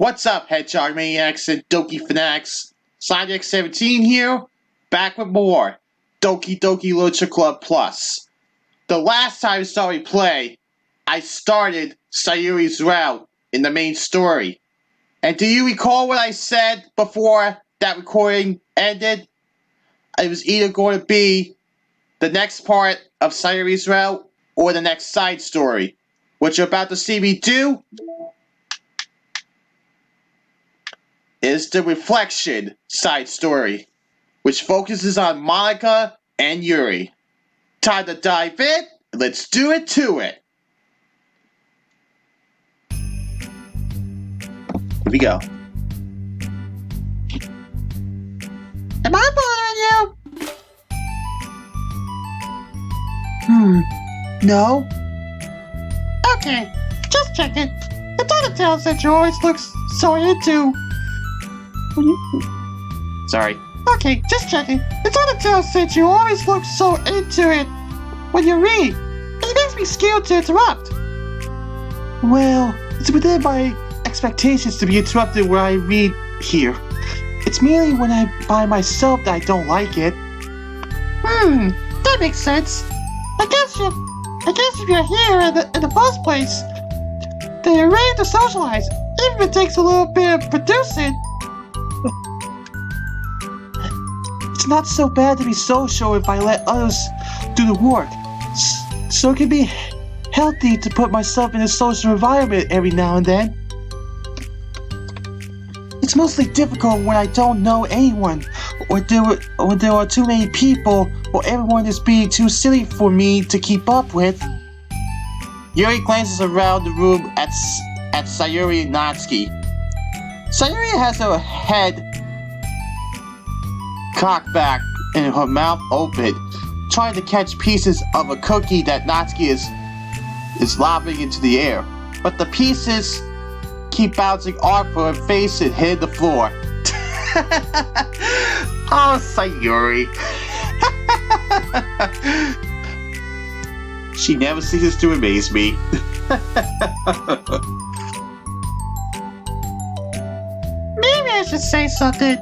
What's up, Hedgehog Maniacs and Doki Fanatics? Sonic17 here, back with more Doki Doki Literature Club Plus. The last time I started play, I started Sayuri's route in the main story. And do you recall what I said before that recording ended? It was either going to be the next part of Sayuri's route or the next side story. What you're about to see me do is the Reflection side story, which focuses on Monika and Yuri. Time to dive in. Let's do it to it. Here we go. Am I bothering you? No. Okay, just checking. The title tells that you always look so into. Sorry. Okay, just checking. The title tells that you always look so into it when you read. It makes me scared to interrupt. Well, it's within my expectations to be interrupted when I read here. It's merely when I'm by myself that I don't like it. That makes sense. I guess if you're here in the first place, then you're ready to socialize, even if it takes a little bit of producing. It's not so bad to be social if I let others do the work. So it can be healthy to put myself in a social environment every now and then. It's mostly difficult when I don't know anyone, or there are too many people, or everyone is being too silly for me to keep up with. Yuri glances around the room at Sayuri and Natsuki. Sayuri has her head cocked back and her mouth open, trying to catch pieces of a cookie that Natsuki is lobbing into the air. But the pieces keep bouncing off her face and hit the floor. Oh, Sayuri. She never ceases to amaze me. Maybe I should say something.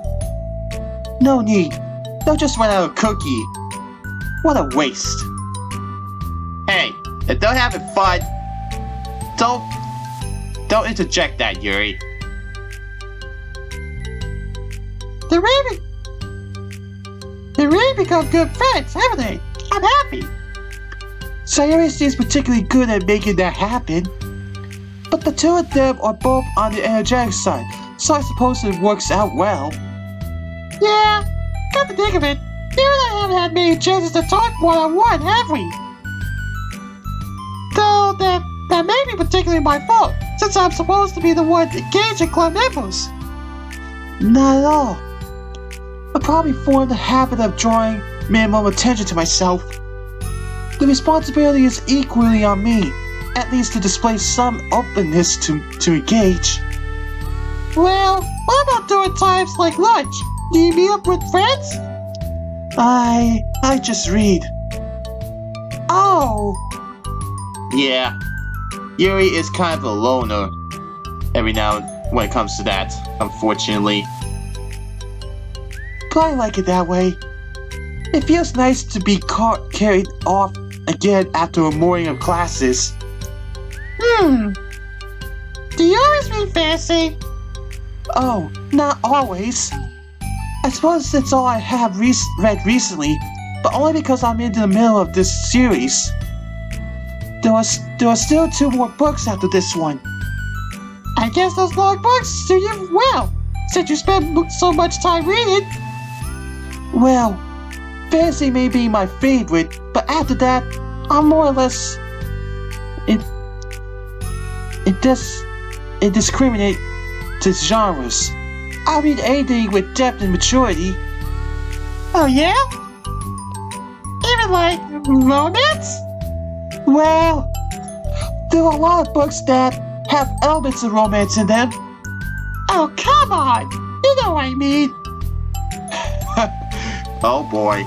No need. They'll just run out of cookie. What a waste. Hey, if they're having fun, don't interject that, Yuri. They really become good friends, haven't they? I'm happy. Sayuri seems particularly good at making that happen. But the two of them are both on the energetic side, so I suppose it works out well. Yeah, come to think of it, you and I haven't had many chances to talk one-on-one, have we? Though that may be particularly my fault, since I'm supposed to be the one engaged in club members. Not at all. I probably formed the habit of drawing minimum attention to myself. The responsibility is equally on me, at least to display some openness to engage. Well, what about during times like lunch? Do you meet up with friends? I just read. Oh. Yeah, Yuri is kind of a loner every now and then when it comes to that, unfortunately. But I like it that way. It feels nice to be carried off again after a morning of classes. Do you always read fantasy? Oh, not always. I suppose that's all I have read recently, but only because I'm into the middle of this series. There are still 2 more books after this one. I guess those long books suit you well, since you spend so much time reading. Well, fantasy may be my favorite, but after that, I'm more or less indiscriminate to genres. I read anything with depth and maturity. Oh yeah? Even like romance? Well, there are a lot of books that have elements of romance in them. Oh, come on! You know what I mean. Oh boy.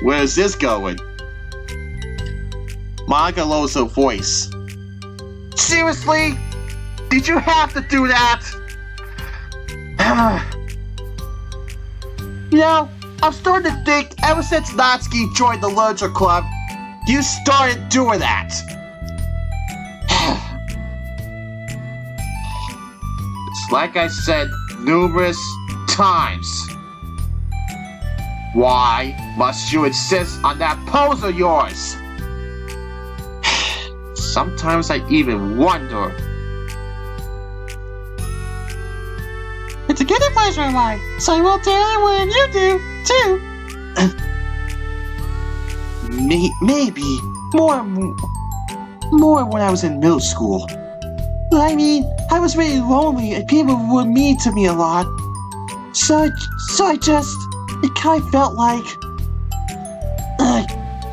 Where's this going? Monika lowers her voice. Seriously? Did you have to do that? You know, I'm starting to think ever since Natsuki joined the Literature Club, you started doing that. It's like I said numerous times. Why must you insist on that pose of yours? Sometimes I even wonder. It's a guilty pleasure of mine, so I won't tell anyone you do, too. Maybe more when I was in middle school. I mean, I was really lonely and people were mean to me a lot. So I just, it kind of felt like,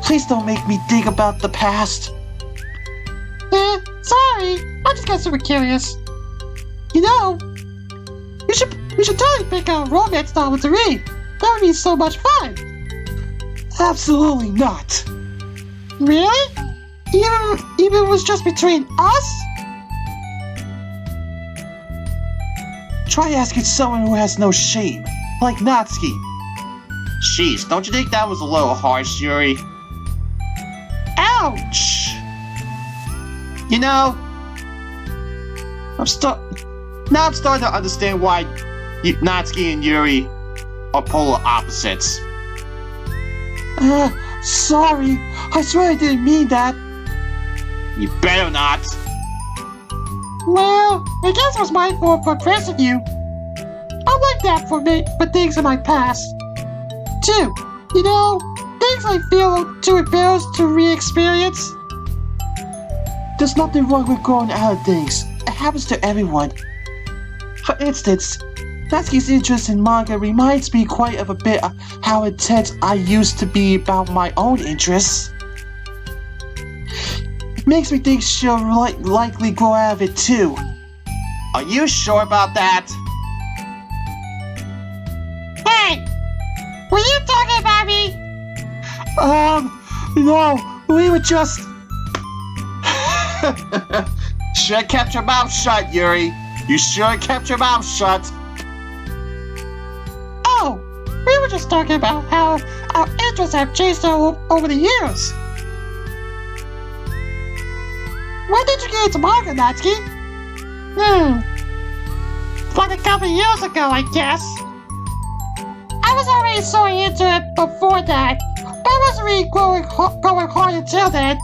please don't make me think about the past. Sorry, I just got super curious. You know, we should totally pick out a romance novel to read. That would be so much fun. Absolutely not. Really? Even if it was just between us? Try asking someone who has no shame, like Natsuki. Jeez, don't you think that was a little harsh, Yuri? Ouch! You know, I'm starting to understand why Natsuki and Yuri are polar opposites. Sorry. I swear I didn't mean that. You better not. Well, I guess it was my fault for pressing you. I'm like that for things in my past. Too. You know, things I feel too embarrassed to re-experience. There's nothing wrong with growing out of things. It happens to everyone. For instance, Natsuki's interest in manga reminds me quite a bit of how intense I used to be about my own interests. It makes me think she'll likely grow out of it too. Are you sure about that? Hey! Were you talking about me? No, we were just... Should've kept your mouth shut, Yuri. You should've kept your mouth shut. Oh, we were just talking about how our interests have changed over the years. When did you get into manga, Natsuki? Like a couple years ago, I guess. I was already so into it before that, but I wasn't really going hard until then.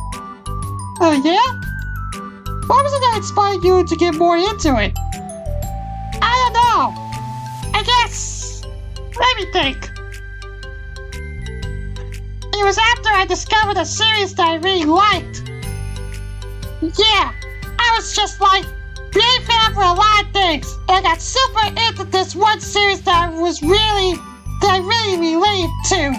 Oh yeah? What was it that inspired you to get more into it? I don't know. I guess... Let me think. It was after I discovered a series that I really liked. Yeah, I was just like, really fan for a lot of things. And I got super into this one series that I really relate to.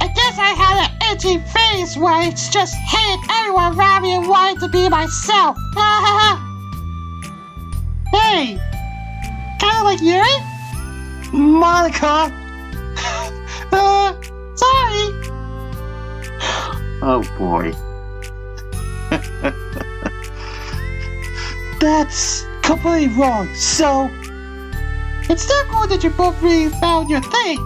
I guess I had an edgy phase where I just hated everyone around me and wanted to be myself. Hey, kinda like Yuri? Monika! Sorry. Oh boy. That's completely wrong, so... It's still cool that you both really found your thing.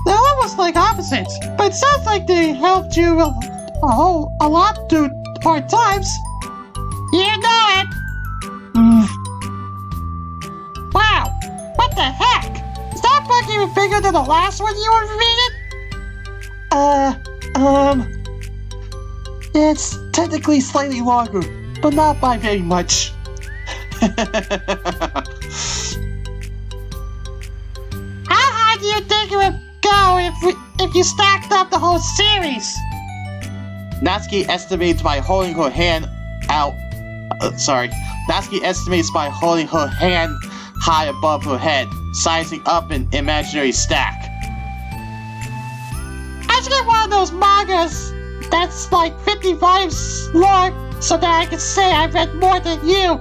They're almost like opposites, but it sounds like they helped you a lot through hard times. You know it! Wow, what the heck? Is that book even bigger than the last one you were reading? It's technically slightly longer, but not by very much. How high do you think it would go if you stacked up the whole series? Natsuki estimates by holding her hand out. Natsuki estimates by holding her hand high above her head, sizing up an imaginary stack. I should get one of those mangas that's like 50 volumes long so that I can say I read more than you.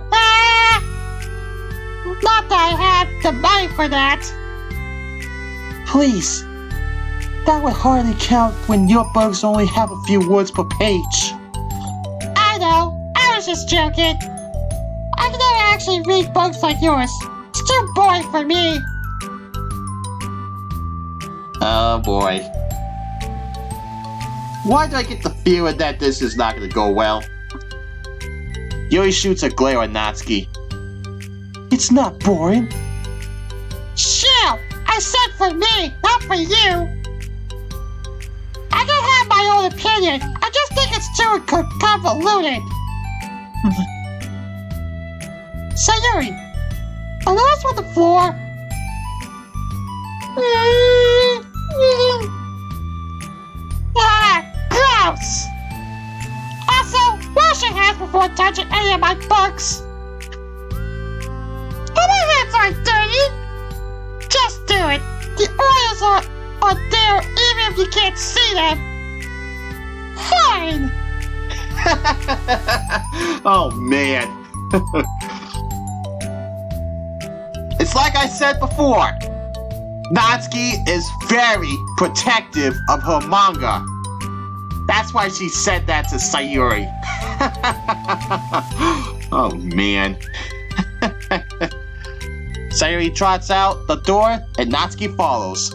Not that I have the money for that. Please. That would hardly count when your books only have a few words per page. I know. I was just joking. I can never actually read books like yours. It's too boring for me. Oh boy. Why do I get the feeling that this is not going to go well? Yuri shoots a glare at Natsuki. It's not boring. Shoo! I said for me, not for you. I can have my own opinion. I just think it's too convoluted. Sayuri, are those on the floor? Ah, gross! Also, wash your hands before touching any of my books. Oh, my hands aren't dirty. Just do it. The oils are there even if you can't see them. Fine. Oh man. It's like I said before. Natsuki is very protective of her manga. That's why she said that to Sayuri. Oh man. Sayuri trots out the door and Natsuki follows.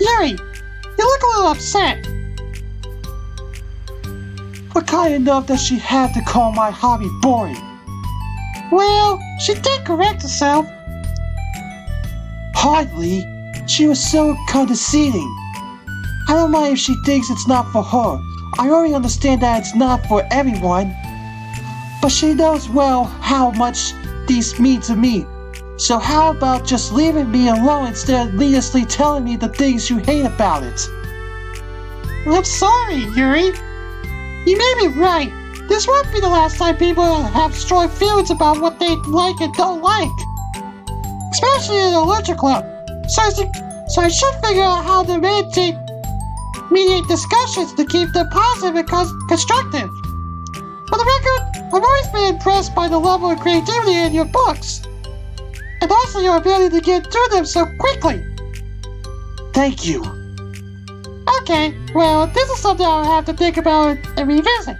Yuri, you look a little upset. What kind enough that she had to call my hobby boring? Well, she did correct herself. Hardly. She was so condescending. I don't mind if she thinks it's not for her. I already understand that it's not for everyone. But she knows well how much these mean to me. So how about just leaving me alone instead of needlessly telling me the things you hate about it? I'm sorry, Yuri. You may be right. This won't be the last time people have strong feelings about what they like and don't like. Especially in the literature club. So I should figure out how to mediate discussions to keep them positive and constructive. For the record, I've always been impressed by the level of creativity in your books. And also your ability to get through them so quickly. Thank you. Okay, well, this is something I'll have to think about and revisit.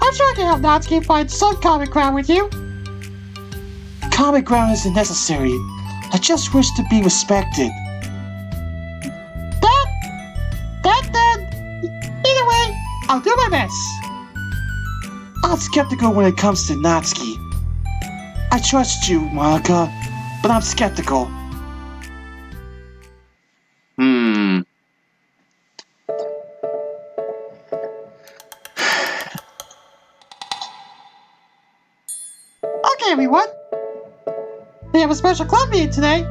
I'm sure I can help Natsuki find some common ground with you. Common ground isn't necessary. I just wish to be respected. Either way, I'll do my best. I'm skeptical when it comes to Natsuki. I trust you, Monika, but I'm skeptical. Okay, everyone. We have a special club meeting today.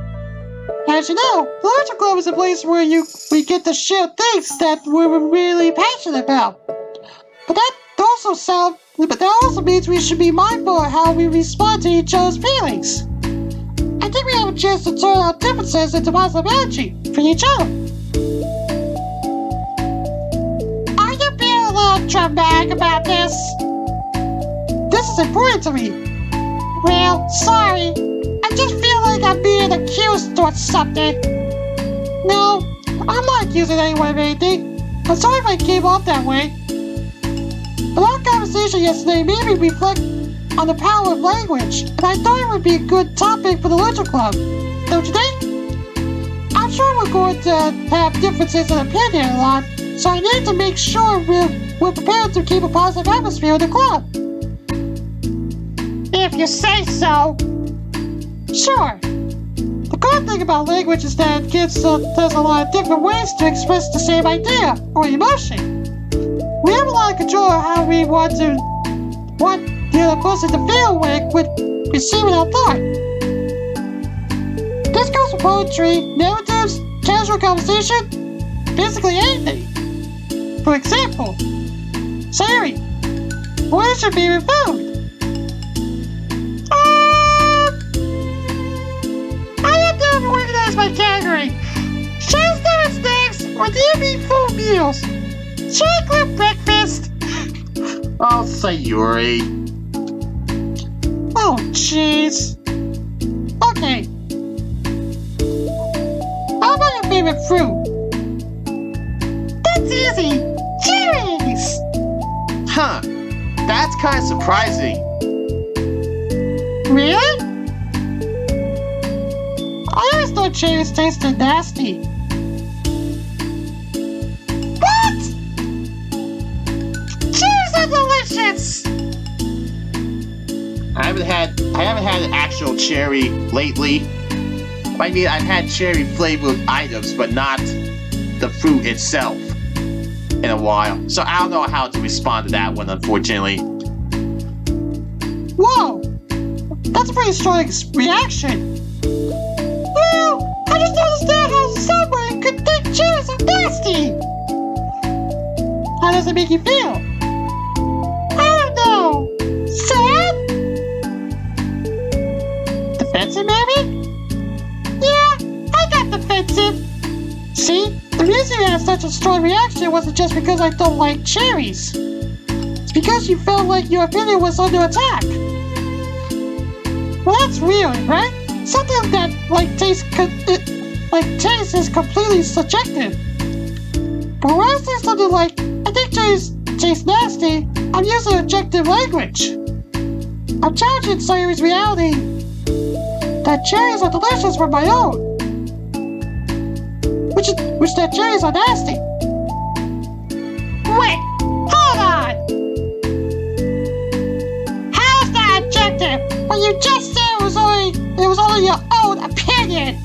As you know, the literature club is a place where we get to share things that we're really passionate about. But that also means we should be mindful of how we respond to each other's feelings. I think we have a chance to turn our differences into positive energy for each other. Are you being a little dramatic about this? This is important to me. Well, sorry. I just feel like I'm being accused or something. No, I'm not accusing anyone of anything. I'm sorry if I came off that way. But our conversation yesterday made me reflect on the power of language, and I thought it would be a good topic for the literature club. Don't you think? I'm sure we're going to have differences in opinion a lot, so I need to make sure we're prepared to keep a positive atmosphere in the club. If you say so. Sure. The good thing about language is that it gives us a lot of different ways to express the same idea or emotion. We have a lot of control of how we want the other person to feel when we're receiving our thought. This goes for poetry, narratives, casual conversation, basically anything. For example, Sayuri, what is your favorite food? I have to organize my category. Showstone snacks or DB full meals. Chocolate breakfast. Oh, Sayuri. Oh, jeez. Okay. How about your favorite fruit? That's easy. Cherries. Huh. That's kind of surprising. Really? I always thought cherries tasted nasty. What? Cherries are delicious! I haven't had an actual cherry lately. I mean, I've had cherry flavored items, but not the fruit itself in a while. So I don't know how to respond to that one, unfortunately. Whoa! That's a pretty strong reaction. Well, I just don't understand how someone could think cherries are nasty. How does it make you feel? I don't know. Sad? Defensive, maybe? Yeah, I got defensive. See, the reason you had such a strong reaction wasn't just because I don't like cherries. It's because you felt like your opinion was under attack. Well, that's weird, right? Something that taste is completely subjective. But when I say something like, I think cherries taste nasty, I'm using objective language. I'm challenging Sayuri's reality that cherries are delicious for my own. Which that cherries are nasty. Wait, hold on! How is that objective when you just said it was only your own opinion?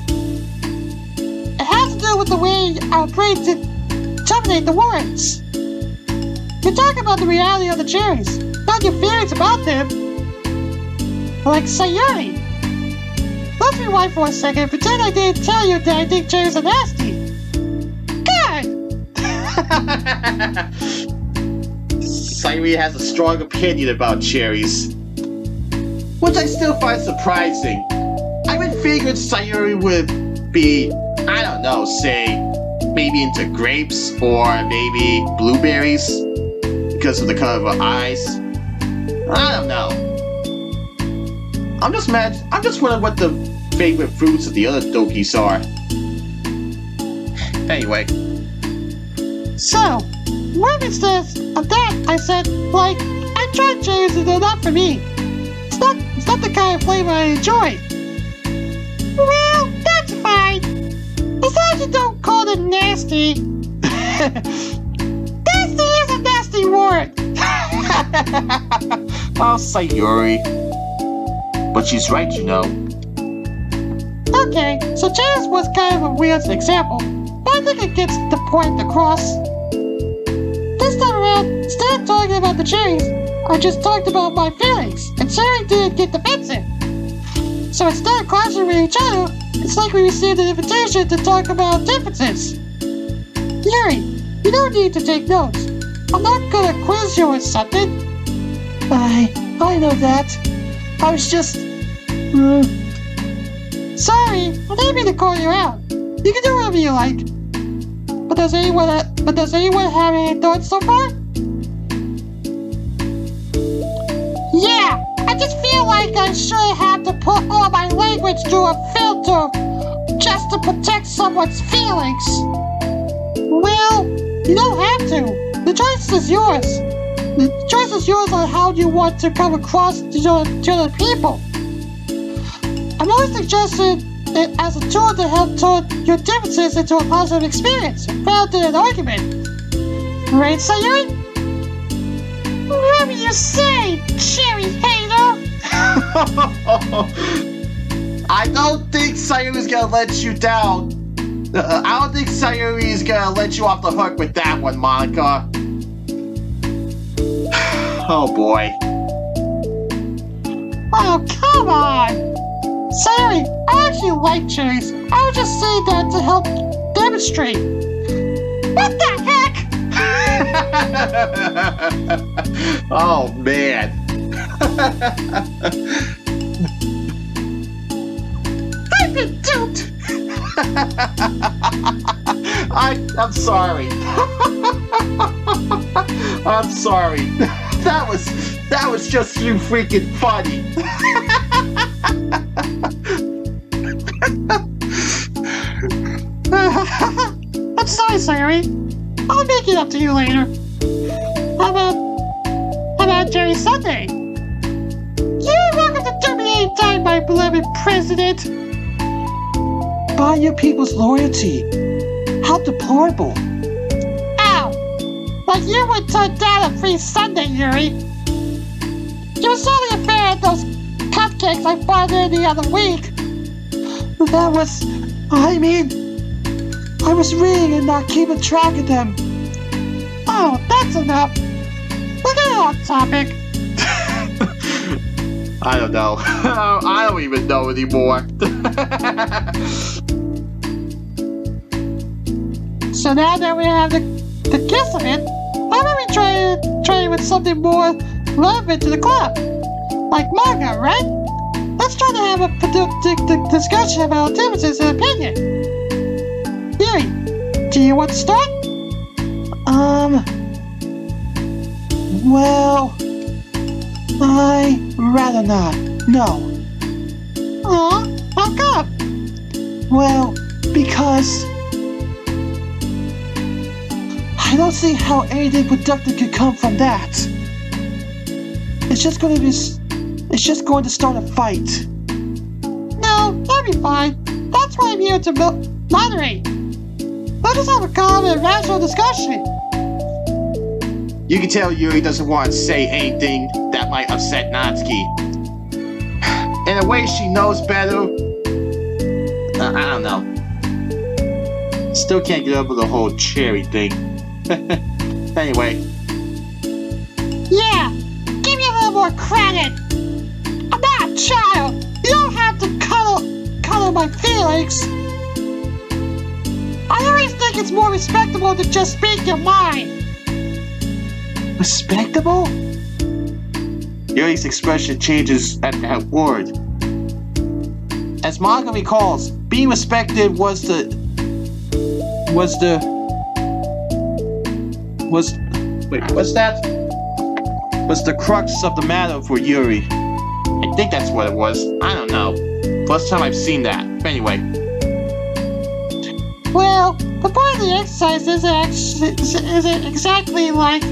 It has to do with the way our brains terminate the words. You're talking about the reality of the cherries, not your feelings about them. Like Sayuri. Let's rewind for a second and pretend I didn't tell you that I think cherries are nasty. Good! Sayuri has a strong opinion about cherries, which I still find surprising. I would figured Sayuri would be, I don't know, say, maybe into grapes or maybe blueberries because of the color of her eyes. I don't know. I'm just wondering what the favorite fruits of the other Dokis are. Anyway. So, what instead of that, I said, I tried cherries and they're not for me. It's not the kind of flavor I enjoy. Well, that's fine. As long as you don't call them nasty. Nasty is a nasty word. Oh, Sayuri. But she's right, you know. Okay, so cherries was kind of a weird example, but I think it gets the point across. This time around, instead of talking about the cherries, I just talked about my feelings, and Sayuri didn't get defensive. So instead of clashing with each other, it's like we received an invitation to talk about differences. Yuri, you don't need to take notes. I'm not gonna quiz you or something. I know that. I was just... Sorry, I didn't mean to call you out. You can do whatever you like. But does anyone have any thoughts so far? Yeah, I just feel like I should have to put all my language through a filter just to protect someone's feelings. Well, you don't have to. The choice is yours. The choice is yours on how you want to come across to other people. I'm always suggesting it as a tool to help turn your differences into a positive experience rather than an argument. Right, Sayuri? Whatever you say, cherry hater! I don't think Sayuri's gonna let you down. I don't think Sayuri's gonna let you off the hook with that one, Monika. Oh boy. Oh, come on! Sayuri, I actually like cherries. I was just saying that to help demonstrate. What the heck? Oh man. I've been duped! I'm sorry. I'm sorry. That was just you freaking funny. I'm sorry, Sayuri. I'll make it up to you later. How about Jerry Sunday? You're welcome to do me anytime, my beloved president. By your people's loyalty. How deplorable. Ow! Like you would turn down a free Sunday, Yuri. You were solely a fan of those cupcakes I bought in the other week. That was... I was reading and not keeping track of them. Oh, that's enough. We're getting off topic. I don't know. I don't even know anymore. So now that we have the gist of it, how about we try with something more relevant to the club? Like manga, right? Let's try to have a productive discussion about differences in opinion. Yuri, do you want to start? Well... I rather not. No. Aw, how come? Well, because... I don't see how anything productive could come from that. It's just going to start a fight. No, that'll be fine. That's why I'm here to moderate. Let's just have a calm and rational discussion. You can tell Yuri doesn't want to say anything that might upset Natsuki. In a way she knows better. I don't know. Still can't get over the whole cherry thing. Anyway. Yeah, give me a little more credit. I'm not a child. You don't have to color my feelings. I always think it's more respectable to just speak your mind. Respectable? Yuri's expression changes at that word. As manga recalls, being respected was the crux of the matter for Yuri. I think that's what it was. I don't know. First time I've seen that. Anyway. Well, the point of the exercise isn't exactly like...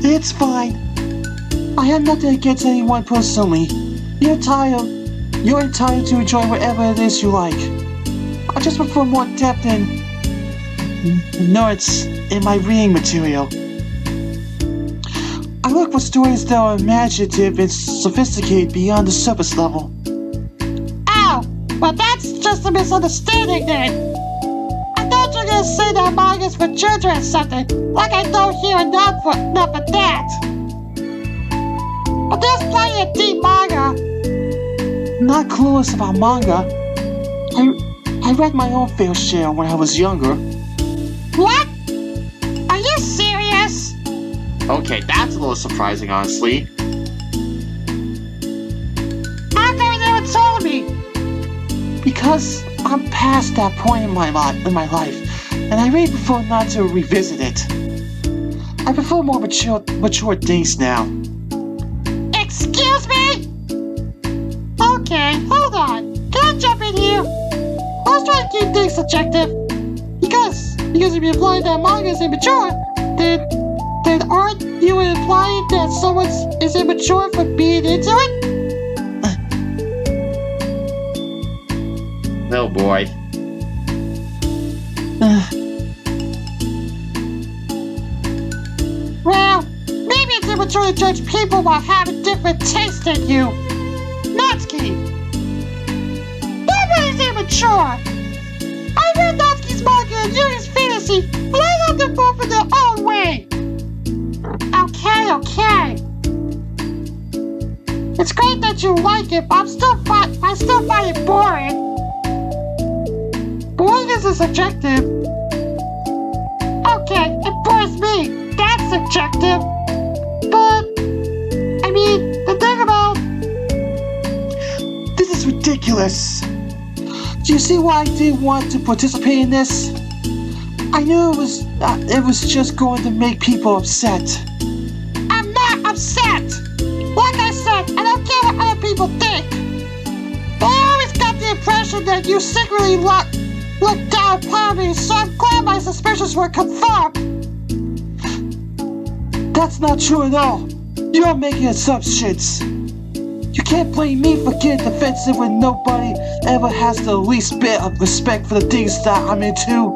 It's fine. I have nothing against anyone personally. You're entitled to enjoy whatever it is you like. I just prefer more depth and nuance in my reading material. I look for stories that are imaginative and sophisticated beyond the surface level. Ow! But that's just a misunderstanding then. I thought you were gonna say that manga's for children or something, like I don't hear enough for that. But there's plenty of deep manga. Not clueless about manga. I read my own fair share when I was younger. What? Are you serious? Okay, that's a little surprising, honestly. How come you never told me? Because I'm past that point in my life, and I really prefer not to revisit it. I prefer more mature things now. Excuse me? Okay, hold on. Can I jump in here? I was trying to keep things subjective. Because if you're implying that manga is immature, then aren't you implying that someone is immature for being into it? Oh boy. Well, maybe it's immature to judge people while having different tastes than you. Natsuki! Nobody's immature! I read Natsuki's manga and Yuri's fantasy, and I love them both in their own way! Okay. It's great that you like it, but I still find it boring. Boring isn't subjective. Okay, it bores me. That's subjective. But, I mean, the thing about... This is ridiculous. Do you see why I didn't want to participate in this? I knew it was just going to make people upset. I'm not upset! Like I said, I don't care what other people think. But I always got the impression that you secretly look down upon me, so I'm glad my suspicions were confirmed. That's not true at all. You're making assumptions. You can't blame me for getting defensive when nobody ever has the least bit of respect for the things that I'm into.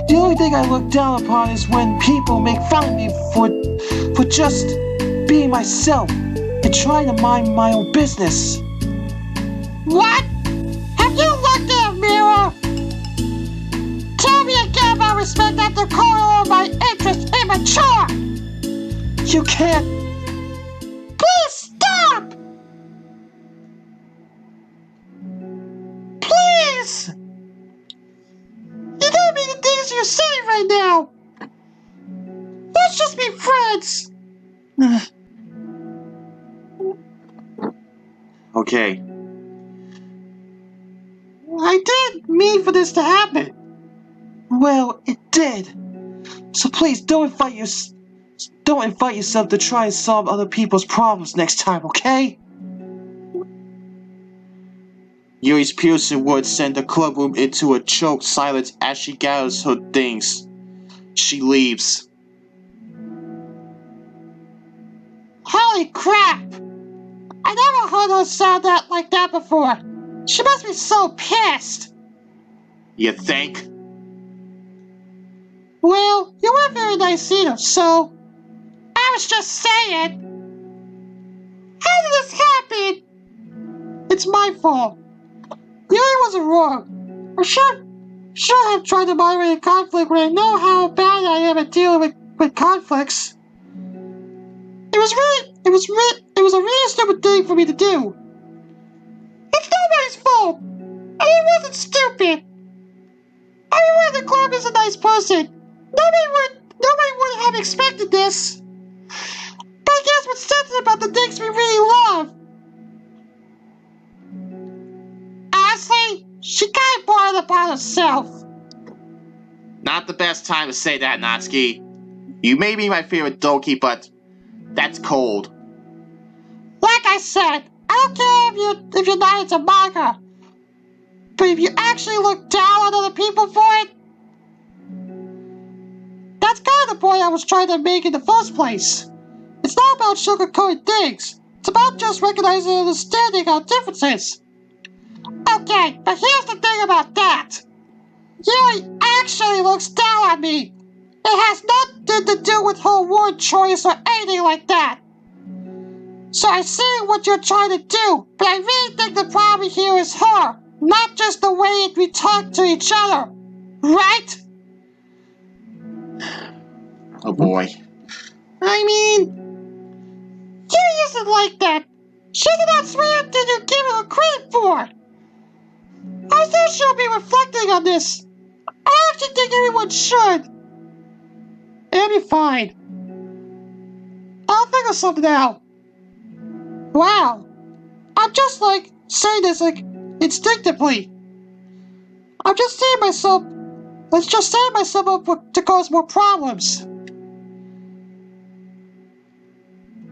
The only thing I look down upon is when people make fun of me for just being myself and trying to mind my own business. What? Have you looked in a mirror? Tell me again about respect after calling all my interests immature! You can't. Please stop! Please! You don't mean the things you're saying right now! Let's just be friends! Okay. I didn't mean for this to happen. Well, it did. So please don't invite yourself to try and solve other people's problems next time, okay? Yuri's piercing words send the clubroom into a choked silence as she gathers her things. She leaves. Holy crap! I never heard her sound like that before. She must be so pissed. You think? Well, you weren't very nice either, so... I was just saying. How did this happen? It's my fault. Yuri wasn't wrong. I should have tried to moderate a conflict when I know how bad I am at dealing with conflicts. It was a really stupid thing for me to do. It's nobody's fault. I wasn't stupid. Everyone in the club is a nice person. Nobody would have expected this. But I guess what's sensitive about the things we really love. Honestly, she kind of brought it upon herself. Not the best time to say that, Natsuki. You may be my favorite Doki, but that's cold. Like I said, I don't care if you're not into manga. But if you actually look down on other people for it, that's kind of the point I was trying to make in the first place. It's not about sugarcoating things. It's about just recognizing and understanding our differences. Okay, but here's the thing about that. Yuri actually looks down on me. It has nothing to do with her word choice or anything like that. So I see what you're trying to do, but I really think the problem here is her, not just the way we talk to each other. Right? Oh boy. I mean, Yuri isn't like that. She's not sweeter than you give her credit for. I think she'll be reflecting on this. I actually think everyone should. It'll be fine. I'll figure something out. Wow. I'm just saying this instinctively. I'm just saying myself. Let's just set myself up to cause more problems.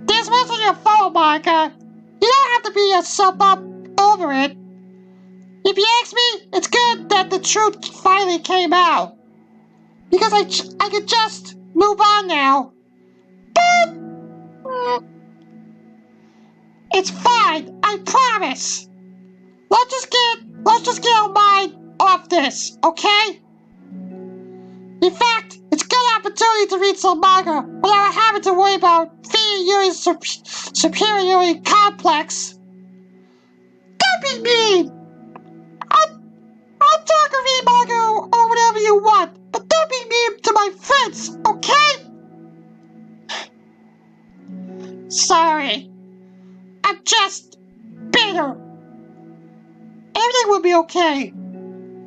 This wasn't your fault, Monika. You don't have to beat yourself up over it. If you ask me, it's good that the truth finally came out. Because I could just move on now. But... it's fine, I promise. Let's just get our mind off this, okay? In fact, it's a good opportunity to read some manga without having to worry about feeding Yuri's superiority complex. Don't be mean! I'll talk or read manga or whatever you want, but don't be mean to my friends, okay? Sorry. I'm just bitter. Everything will be okay.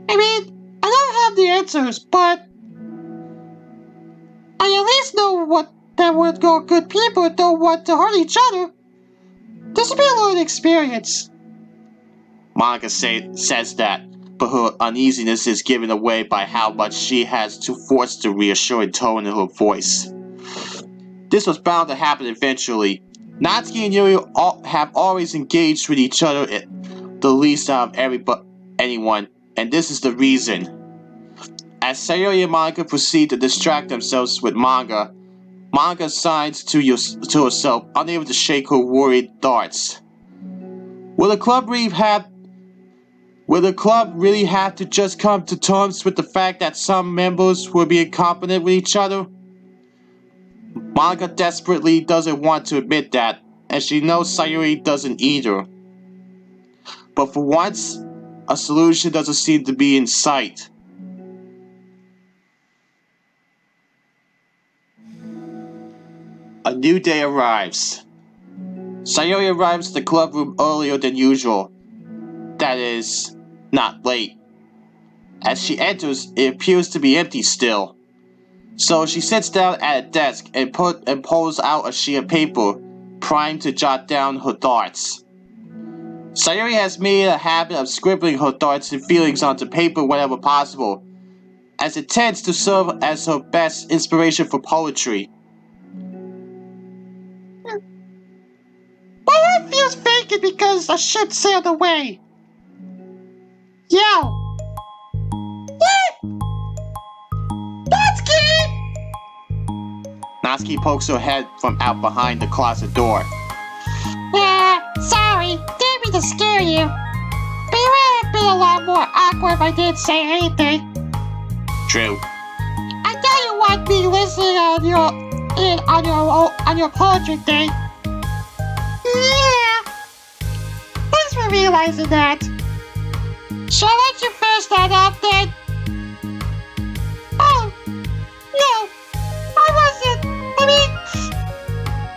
I mean, I don't have the answers, but I at least know that we're good people and don't want to hurt each other. This will be a learning experience. Monika says that, but her uneasiness is given away by how much she has to force the reassuring tone in her voice. This was bound to happen eventually. Natsuki and Yuri have always engaged with each other at the least out of anyone, and this is the reason. As Sayori and Monika proceed to distract themselves with manga, Monika sighed to herself, unable to shake her worried thoughts. Will the club really have to just come to terms with the fact that some members will be incompetent with each other? Monika desperately doesn't want to admit that, and she knows Sayuri doesn't either. But for once, a solution doesn't seem to be in sight. A new day arrives. Sayuri arrives at the club room earlier than usual. That is, not late. As she enters, it appears to be empty still. So she sits down at a desk and pulls out a sheet of paper, primed to jot down her thoughts. Sayuri has made a habit of scribbling her thoughts and feelings onto paper whenever possible, as it tends to serve as her best inspiration for poetry. My heart feels vacant because a ship sailed away. Yo! Natsuki pokes her head from out behind the closet door. Sorry, didn't mean to scare you. But it would have been a lot more awkward if I didn't say anything. True. I know you want me listening on your poetry thing. Yeah. Thanks for realizing that. Shall I let you finish that up then? Oh, no. I wasn't.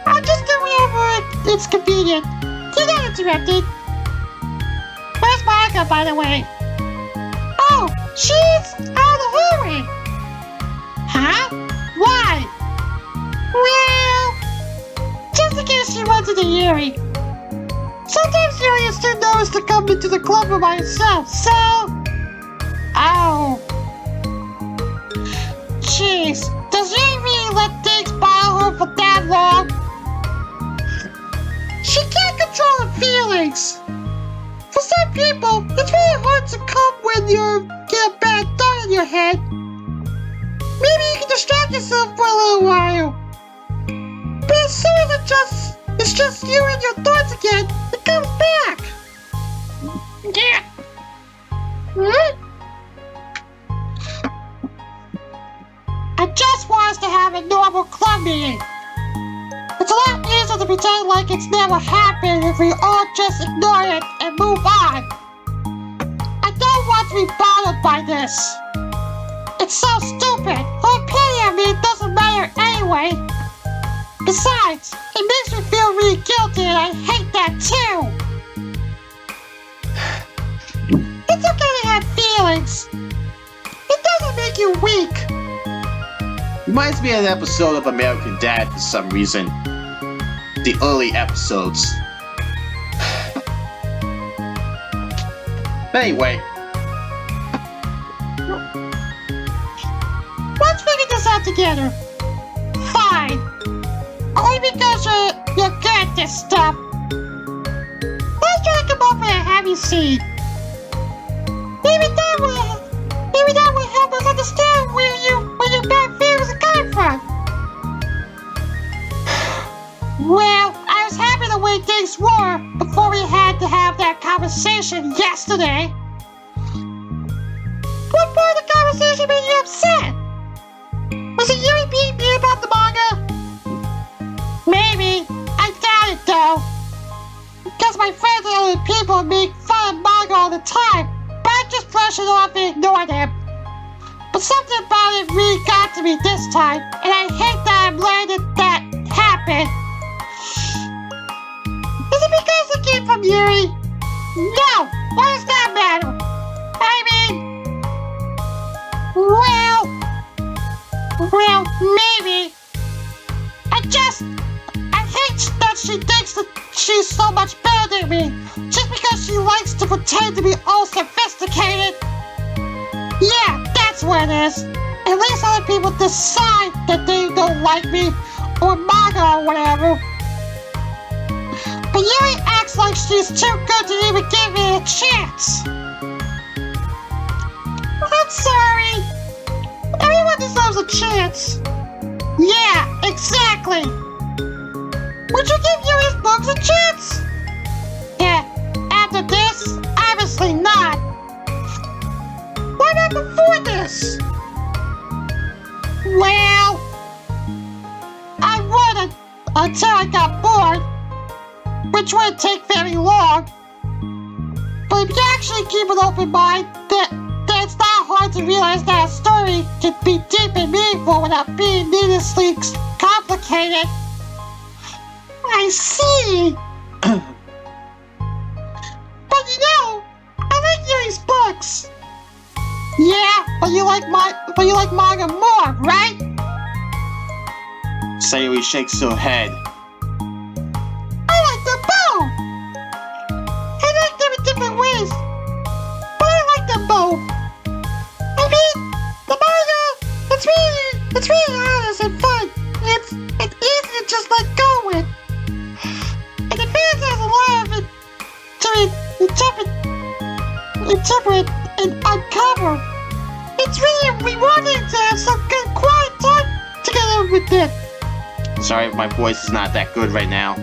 I'm just doing whatever it's convenient. You're not interrupted. Where's Monika, by the way? Oh, she's out of the hallway. Huh? Why? Well, just in case she runs into Yuri. Sometimes Yuri is too nervous to come into the club room by herself, so... Oh. Jeez, does Yuri really let things bother her for that long? She can't control her feelings. For some people, it's really hard to cope when you get a bad thought in your head. Maybe you can distract yourself for a little while. But as soon as it's just you and your thoughts again, it comes back. Yeah. I just want us to have a normal club meeting. It's a lot easier to pretend like it's never happened if we all just ignore it and move on. I don't want to be bothered by this. It's so stupid. Her opinion of me doesn't matter anyway. Besides, it makes me feel really guilty and I hate that too. It's okay to have feelings. It doesn't make you weak. Reminds me of an episode of American Dad for some reason. The early episodes. But anyway. Let's figure this out together. Fine. Only because you're good at this stuff. Let's try to come up with a happy scene. Maybe that will help us understand where your bad feelings are coming from. Well, I was happy the way things were before we had to have that conversation yesterday. What part of the conversation made you upset? Was it Yuri being mean about the manga? Maybe. I doubt it though. Because my friends and other people make fun of manga all the time, but I just brush it off and ignore them. But something about it really got to me this time, and I hate that I'm letting that happen. Is it because it came from Yuri? No! Why does that matter? I mean... Well, maybe. I hate that she thinks that she's so much better than me, just because she likes to pretend to be all sophisticated. Yeah, that's what it is. At least other people decide that they don't like me, or manga or whatever. But Yuri acts like she's too good to even give me a chance. I'm sorry. Everyone deserves a chance. Yeah, Exactly! Would you give Yuri's books a chance? Yeah, after this, obviously not. What about before this? Well, I wouldn't until I got bored, which wouldn't take very long. But if you actually keep an open mind, then it's not hard to realize that a story can be deep and meaningful without being needlessly complicated. I see. But you know, I like Yuri's books. Yeah, but you like manga more, right? Sayuri shakes her head. I like them both. I like them in different ways, but I like them both. I mean, the manga, it's really honest and fun. It's easy to just let go with. And the fans has a lot of it to interpret and uncover. It's really rewarding to have some good quiet time together with it. Sorry if my voice is not that good right now.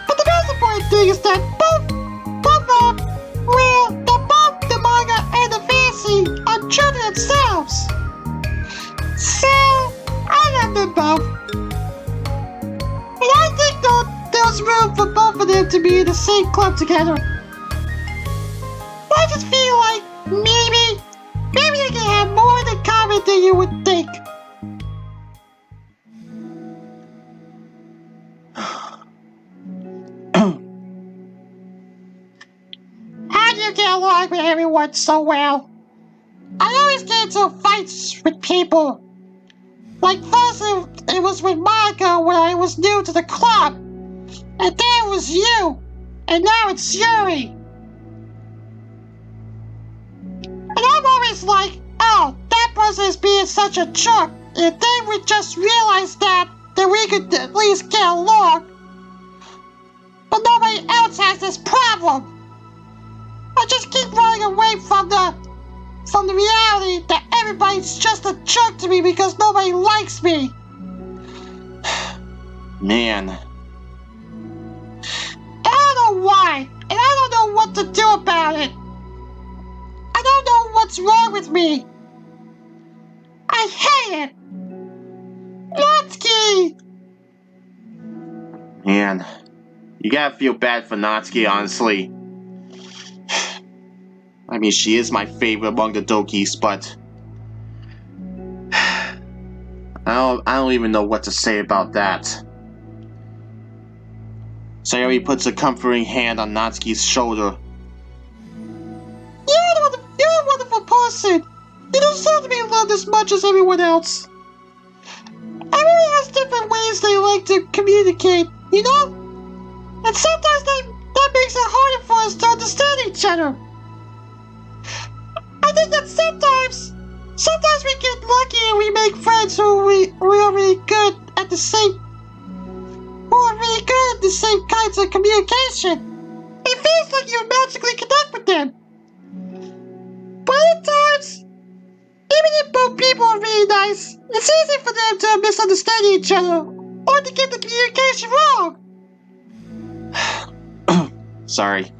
But the most important thing is that both the manga and the fantasy are true to themselves. So, I love them both. And I think there's room for both of them to be in the same club together. I just feel like maybe they can have more in common than you would think. How do you get along with everyone so well? I always get into fights with people. Like first it was with Monika when I was new to the club. And then it was you. And now it's Yuri. And I'm always like, oh, that person is being such a jerk. If they would just realize that, then we could at least get along. But nobody else has this problem. I just keep running away from the reality that everybody's just a jerk to me because nobody likes me. Man. I don't know why, and I don't know what to do about it. I don't know what's wrong with me. I hate it. Natsuki! Man. You gotta feel bad for Natsuki, honestly. I mean, she is my favorite among the Dokis, but I don't even know what to say about that. Sayuri puts a comforting hand on Natsuki's shoulder. You're a wonderful person. You deserve to be loved as much as everyone else. Everyone has different ways they like to communicate, you know? And sometimes that makes it harder for us to understand each other. I think that sometimes we get lucky and we make friends who are really good at the same kinds of communication. It feels like you magically connect with them. But at times, even if both people are really nice, it's easy for them to misunderstand each other or to get the communication wrong. Sorry.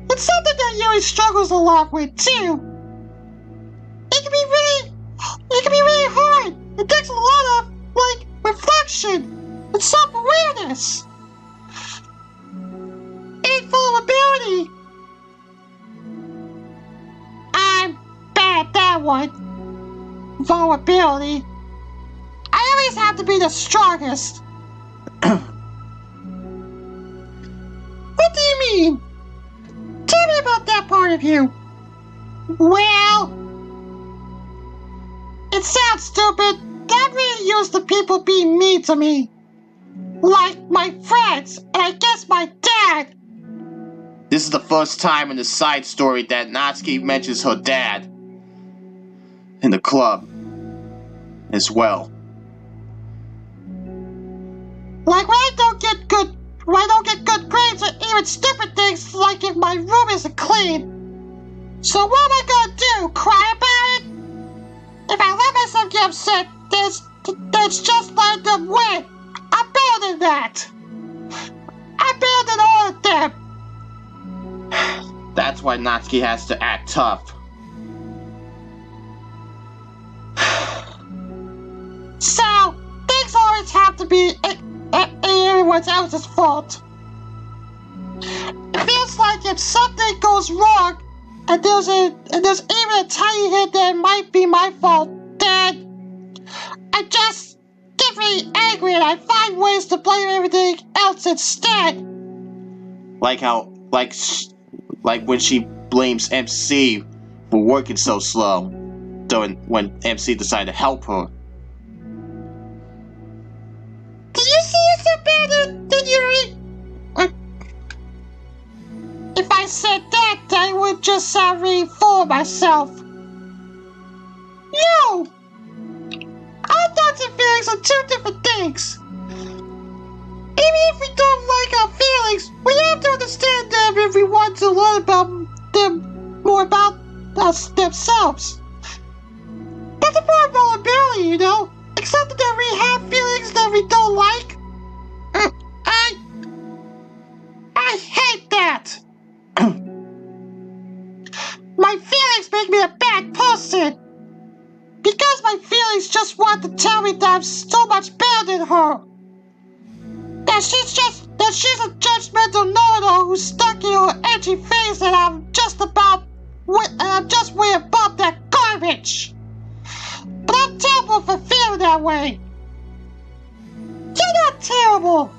It's something that Yuri struggles a lot with too. It can be really hard. It takes a lot of reflection and self-awareness and vulnerability. I'm bad at that one. Vulnerability. I always have to be the strongest. What do you mean? Tell me about that part of you. Well, it sounds stupid. That really used to people being mean to me. Like my friends, and I guess my dad. This is the first time in the side story that Natsuki mentions her dad. In the club. As well. Like when I don't get good grades or even stupid things like if my room isn't clean. So what am I gonna do? Cry about it? If I let myself get upset, that's just like them win. I'm better than that. I'm better than all of them. That's why Natsuki has to act tough. So, things always have to be everyone else's fault. It feels like if something goes wrong, and there's even a tiny hint that it might be my fault, then I just get really angry and I find ways to blame everything else instead. Like when she blames MC for working so slow, when MC decided to help her. Do you see yourself better than Yuri? If I said that, I would just sound really full of myself. No! Our thoughts and feelings are two different things. Even if we don't like our feelings, we have to understand them if we want to learn about them more about us themselves. That's a part of vulnerability, you know? Accepting that we have feelings that we don't like. I hate that! My feelings make me a bad person. Because my feelings just want to tell me that I'm so much better than her. That she's a judgmental know-it-all who's stuck in her edgy phase and I'm just way above that garbage. But I'm terrible for feeling that way. You're not terrible.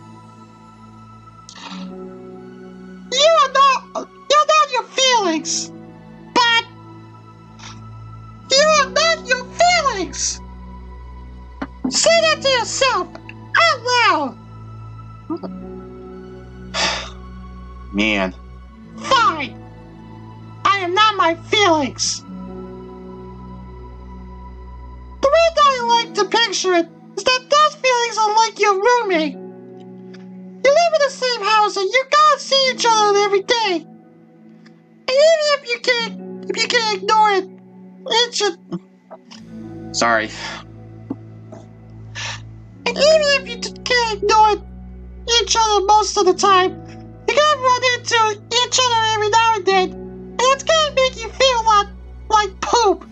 You're not your feelings. But you are not your feelings. Say that to yourself out loud. Man. Fine. I am not my feelings. The way that I like to picture it is that those feelings are like your roommate. You live in the same house and you gotta see each other every day. And even if you can't ignore it, it should. Sorry. And even if you can't ignore each other most of the time, you gotta run into each other every now and then, and it's gonna make you feel a lot like poop.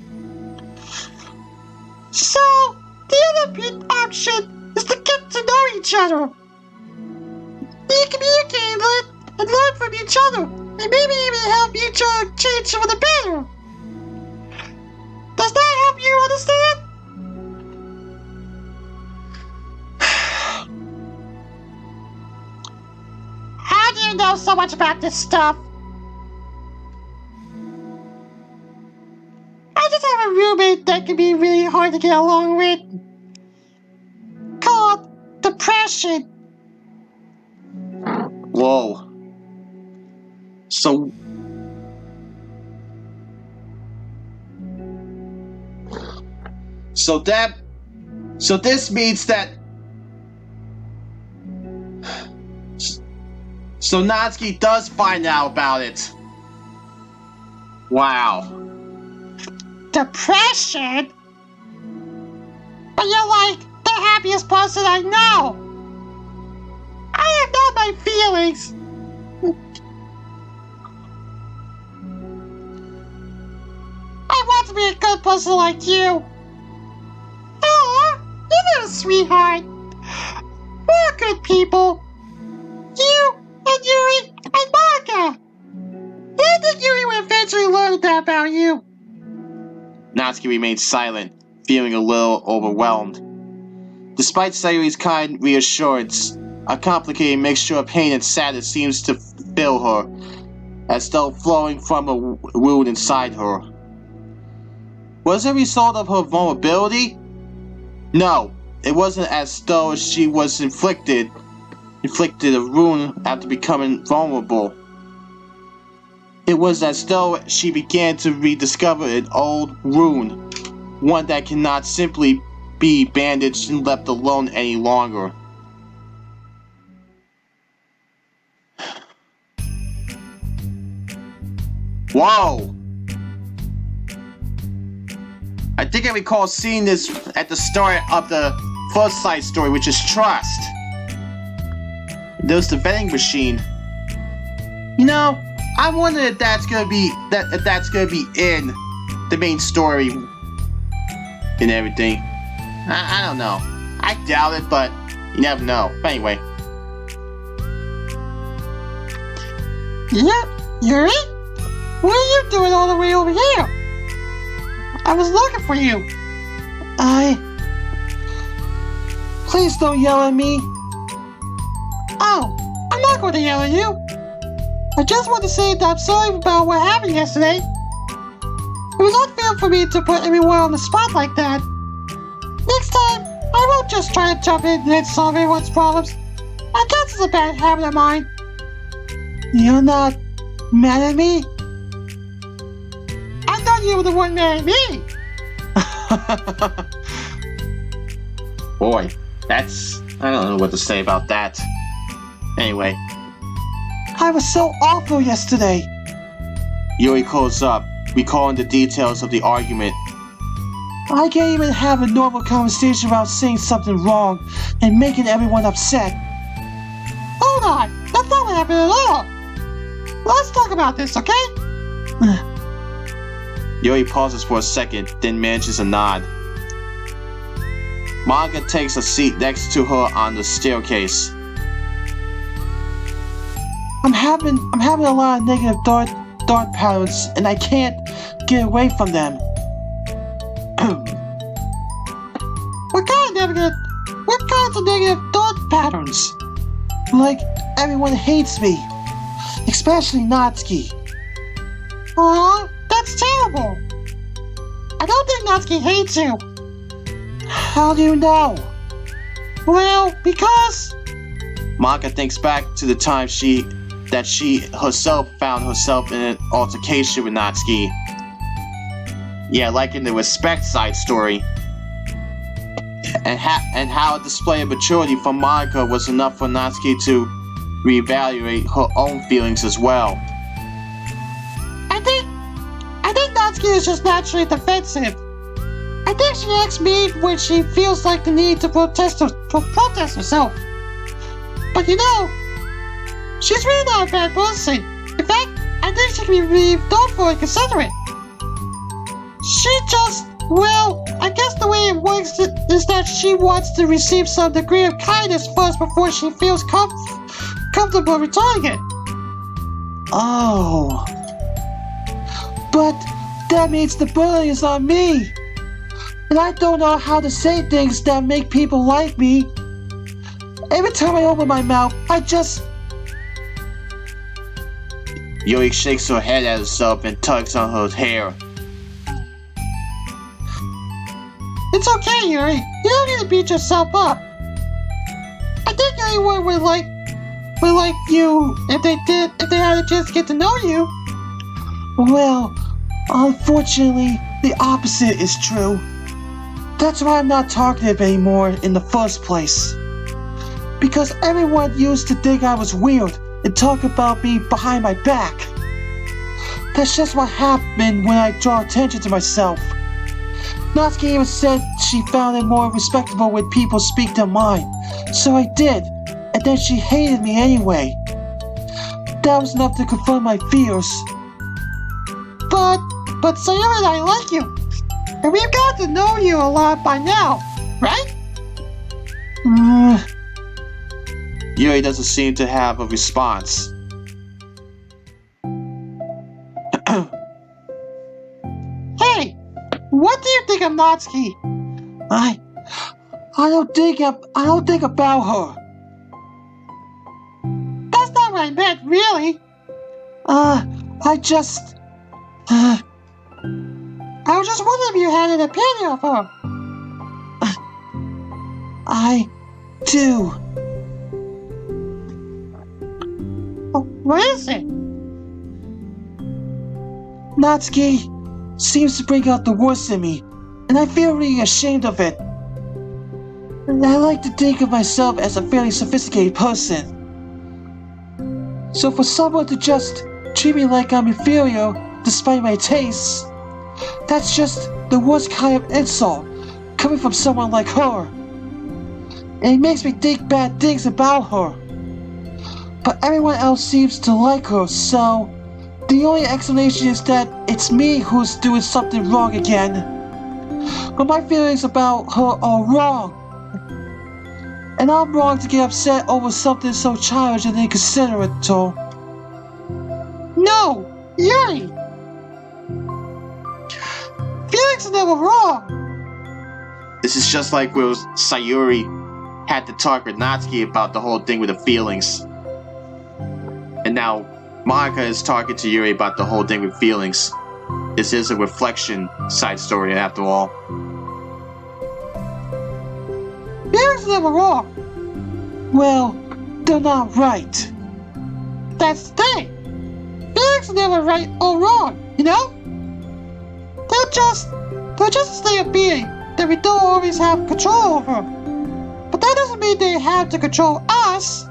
So, the other option is to get to know each other. You communicate and learn from each other, and maybe even help each other change for the better. Does that help you understand? How do you know so much about this stuff? I just have a roommate that can be really hard to get along with. Called depression. Whoa. So this means that. So Natsuki does find out about it. Wow. Depression? But you're like the happiest person I know. I am not my feelings. I want to be a good person like you. Aw, you're a little sweetheart. We're good people. You and Yuri and Monika. I think Yuri will eventually learn that about you. Natsuki remains silent, feeling a little overwhelmed. Despite Sayuri's kind reassurance, a complicated mixture of pain and sadness seems to fill her, as though flowing from a wound inside her. Was it a result of her vulnerability? No, it wasn't as though she was inflicted a wound after becoming vulnerable. It was as though she began to rediscover an old wound, one that cannot simply be bandaged and left alone any longer. Whoa! I think I recall seeing this at the start of the first side story, which is trust. There's the vending machine. You know, I wonder if that's gonna be in the main story and everything. I don't know. I doubt it, but you never know. But anyway. Yeah, Yuri? What are you doing all the way over here? I was looking for you. Please don't yell at me. Oh, I'm not going to yell at you. I just want to say that I'm sorry about what happened yesterday. It was unfair for me to put everyone on the spot like that. Next time, I won't just try to jump in and solve everyone's problems. I guess it's a bad habit of mine. You're not mad at me? I thought you were the one mad at me. Boy, that's... I don't know what to say about that. Anyway. I was so awful yesterday. Yuri calls up, recalling the details of the argument. I can't even have a normal conversation without saying something wrong and making everyone upset. Hold on, that's not what happened at all. Let's talk about this, okay? Yuri pauses for a second, then manages a nod. Monika takes a seat next to her on the staircase. I'm having a lot of negative thought patterns, and I can't get away from them. What kinds of negative thought patterns? Like, everyone hates me. Especially Natsuki. Aw, that's terrible. I don't think Natsuki hates you. How do you know? Well, because... Monika thinks back to the time she herself found herself in an altercation with Natsuki. Yeah, like in the respect side story. And how a display of maturity from Monika was enough for Natsuki to reevaluate her own feelings as well. I think Natsuki is just naturally defensive. I think she acts mean when she feels like the need to protest herself. But you know, she's really not a bad person. In fact, I think she can be really thoughtful and considerate. She just, well, I guess the way it works is that she wants to receive some degree of kindness first before she feels comfortable returning it. Oh. But that means the bullying is on me. And I don't know how to say things that make people like me. Every time I open my mouth, I just... Yuri shakes her head at herself and tugs on her hair. It's okay, Yuri. You don't need to beat yourself up. I think anyone would like you if they had a chance to get to know you. Well, unfortunately, the opposite is true. That's why I'm not talkative anymore in the first place. Because everyone used to think I was weird and talk about me behind my back. That's just what happened when I draw attention to myself. Natsuki even said she found it more respectable when people speak their mind. So I did, and then she hated me anyway. That was enough to confirm my fears. But Sayori and I like you. And we've got to know you a lot by now, right? Yuri doesn't seem to have a response. Hey, what do you think of Natsuki? I don't think about her. That's not what I meant, really. I was just wondering if you had an opinion of her. I do. What is it? Natsuki seems to bring out the worst in me, and I feel really ashamed of it. And I like to think of myself as a fairly sophisticated person. So for someone to just treat me like I'm inferior despite my tastes, that's just the worst kind of insult coming from someone like her. And it makes me think bad things about her. But everyone else seems to like her, so the only explanation is that it's me who's doing something wrong again. But my feelings about her are wrong. And I'm wrong to get upset over something so childish and inconsiderate, too. No! Yuri! Feelings are never wrong! This is just like when Sayuri had to talk with Natsuki about the whole thing with the feelings. And now Monika is talking to Yuri about the whole thing with feelings. This is a reflection side story after all. Feelings are never wrong! Well, they're not right. That's the thing! Feelings are never right or wrong, you know? They're just a state of being that we don't always have control over. But that doesn't mean they have to control us.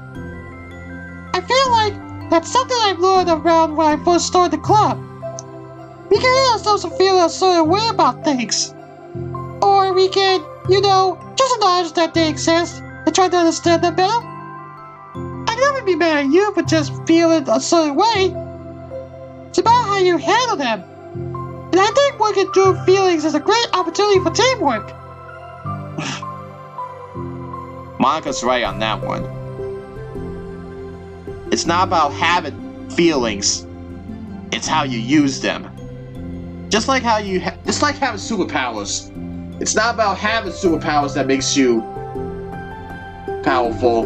I feel like that's something I've learned around when I first started the club. We can let ourselves feel a certain way about things. Or we can, just acknowledge that they exist and try to understand them better. I'd never be mad at you for just feeling a certain way. It's about how you handle them. And I think working through feelings is a great opportunity for teamwork. Monika's right on that one. It's not about having feelings, it's how you use them. Just like having superpowers. It's not about having superpowers that makes you powerful.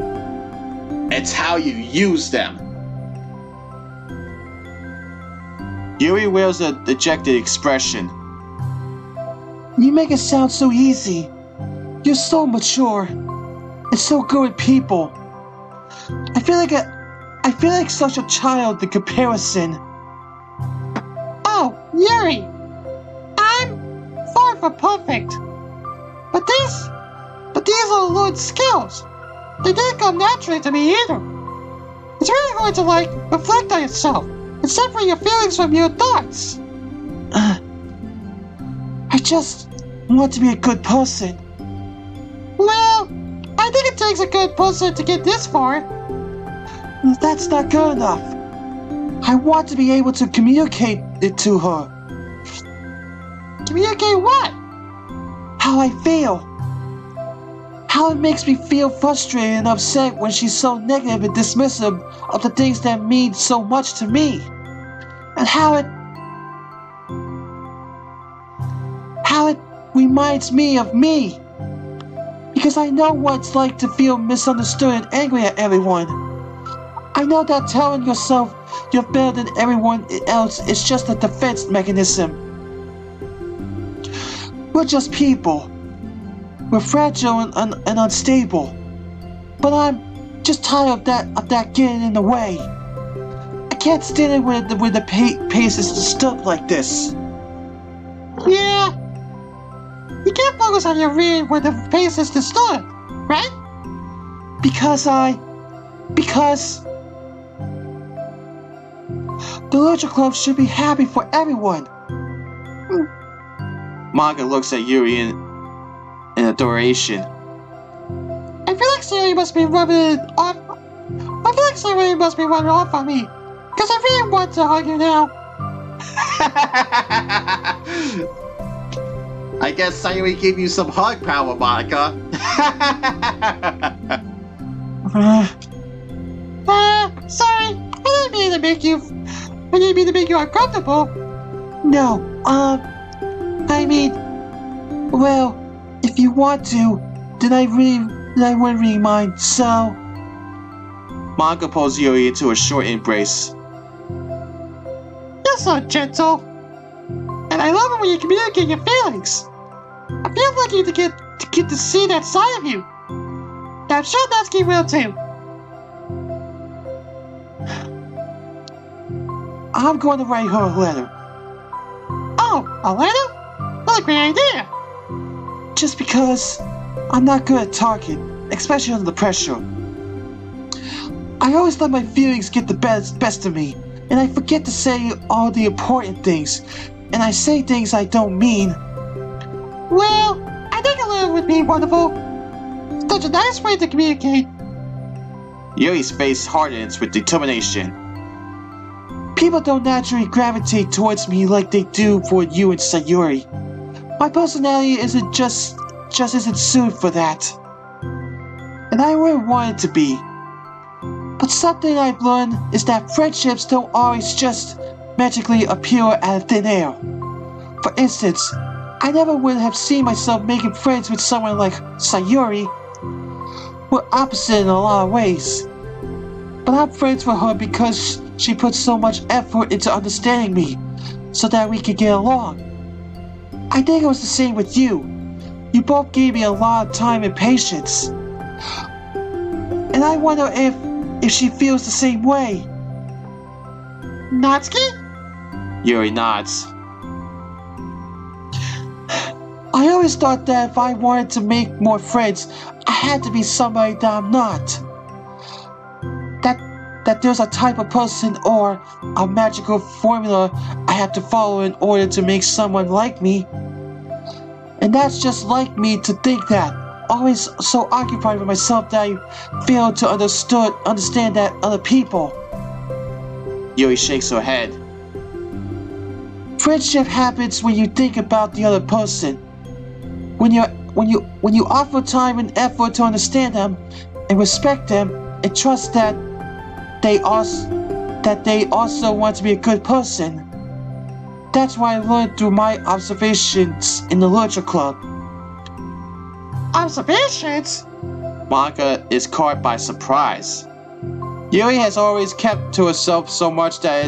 It's how you use them. Yuri wears a dejected expression. You make it sound so easy. You're so mature and so good with people. I feel like such a child in comparison. Oh, Yuri! I'm far from perfect. But these are learned skills. They didn't come naturally to me either. It's really hard to reflect on yourself and separate your feelings from your thoughts. I just want to be a good person. Well, I think it takes a good person to get this far. That's not good enough. I want to be able to communicate it to her. Communicate what? How I feel. How it makes me feel frustrated and upset when she's so negative and dismissive of the things that mean so much to me. And how it reminds me of me. Because I know what it's like to feel misunderstood and angry at everyone. I know that telling yourself you're better than everyone else is just a defense mechanism. We're just people. We're fragile and unstable. But I'm just tired of that getting in the way. I can't stand it when the pace is stuck like this. Yeah. You can't focus on your reading when the pace is disturbed, right? Because the Literature Club should be happy for everyone. Monika looks at Yuri in adoration. I feel like Sayuri must be rubbing off. I feel like Sayuri must be rubbing off on me, because I really want to hug you now. I guess Sayuri gave you some hug power, Monika. Sorry. I didn't mean to make you uncomfortable. No, I mean, well, if you want to, then I wouldn't really mind, so... Monika pulls Yuri into a short embrace. You're so gentle. And I love it when you communicate your feelings. I feel lucky to get to see that side of you. And I'm sure Natsuki will too. I'm going to write her a letter. Oh, a letter? What a great idea. Just because I'm not good at talking, especially under pressure. I always let my feelings get the best of me, and I forget to say all the important things, and I say things I don't mean. Well, I think a letter would be wonderful. Such a nice way to communicate. Yuri's face hardens with determination. People don't naturally gravitate towards me like they do for you and Sayuri. My personality isn't just isn't suited for that. And I wouldn't want it to be. But something I've learned is that friendships don't always just magically appear out of thin air. For instance, I never would have seen myself making friends with someone like Sayuri. We're opposite in a lot of ways. But I'm friends with her because she put so much effort into understanding me so that we could get along. I think it was the same with you. You both gave me a lot of time and patience. And I wonder if she feels the same way. Natsuki? Yuri nods. I always thought that if I wanted to make more friends, I had to be somebody that I'm not. That there's a type of person or a magical formula I have to follow in order to make someone like me. And that's just like me to think that. Always so occupied with myself that I fail to understand that other people. Yuri shakes her head. Friendship happens when you think about the other person. When you offer time and effort to understand them and respect them and trust that they also want to be a good person. That's what I learned through my observations in the literature club. Observations? Monika is caught by surprise. Yuri has always kept to herself so much that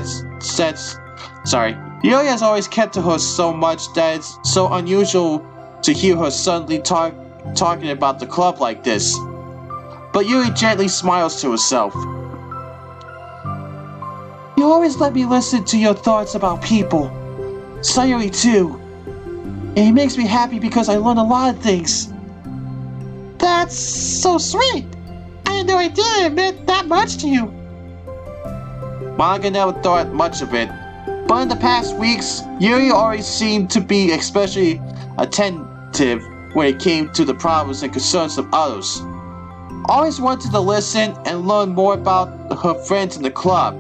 Yuri has always kept to her so much that it's so unusual to hear her suddenly talking about the club like this. But Yuri gently smiles to herself. You always let me listen to your thoughts about people. Sayuri too. And it makes me happy because I learn a lot of things. That's so sweet. I had no idea it meant that much to you. Monika never thought much of it, but in the past weeks, Yuri always seemed to be especially attentive when it came to the problems and concerns of others. Always wanted to listen and learn more about her friends in the club.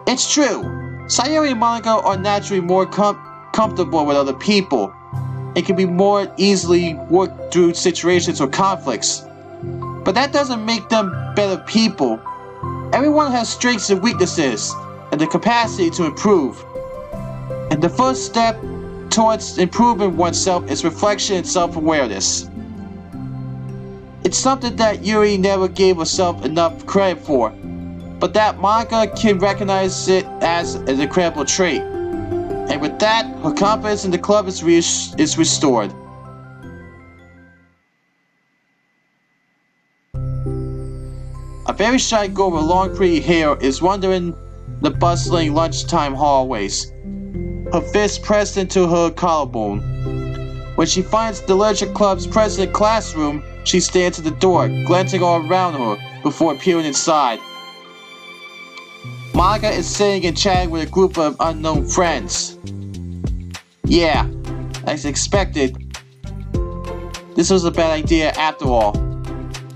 It's true, Sayuri and Monika are naturally more comfortable with other people and can be more easily work through situations or conflicts. But that doesn't make them better people. Everyone has strengths and weaknesses, and the capacity to improve. And the first step towards improving oneself is reflection and self-awareness. It's something that Yuri never gave herself enough credit for, but that Monika can recognize it as an incredible trait. And with that, her confidence in the club is restored. A very shy girl with long pretty hair is wandering the bustling lunchtime hallways, her fist pressed into her collarbone. When she finds the literature club's president classroom, she stands at the door, glancing all around her before peering inside. Monika is sitting and chatting with a group of unknown friends. Yeah, as expected, this was a bad idea after all.